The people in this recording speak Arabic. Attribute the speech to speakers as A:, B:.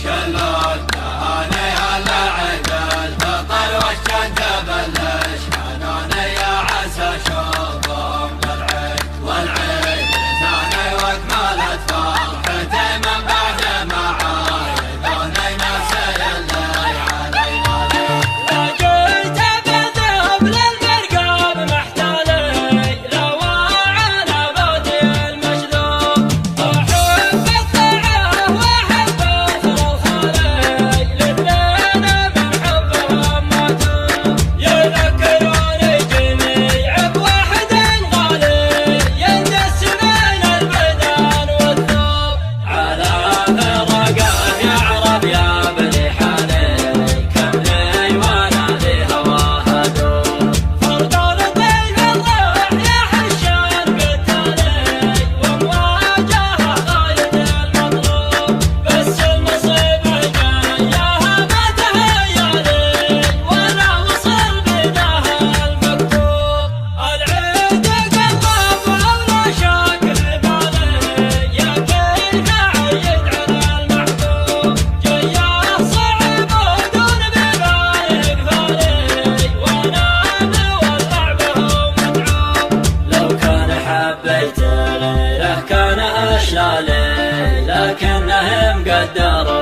A: شلون تهاني هلا عيد الفطر والشمس بلش حنوني يا عسى شوفهم للعيد والعيد ثاني واكملت فرحتي من بعد ما عايدوني نفسي اللي علينا
B: لا جيت بذهب للمرقاب محتالي لو على بودي المجذوب أحب الطاعة وأحب الخلخالي الاثنين من حبهم ماتوا يذكروني جميع بواحد غالي يندسمين البدن والثوب على فرقه يعرف يا بني حالي كم لي وانا في هواه ادوب فرقان طيف الروح يحشر بالتالي ومواجهه غايه المطلوب بس المصيبه جاياها ما تهيالي ولا وصل بداها المكتوب العيد قرب ولا شك في بالي يا كيف اعيد على المحبوب جاياه صعب ودون ببالي قفالي وانا مولع به ومتعوب لو كان حبيت ليله كان اشلى لي لكنهم قدروا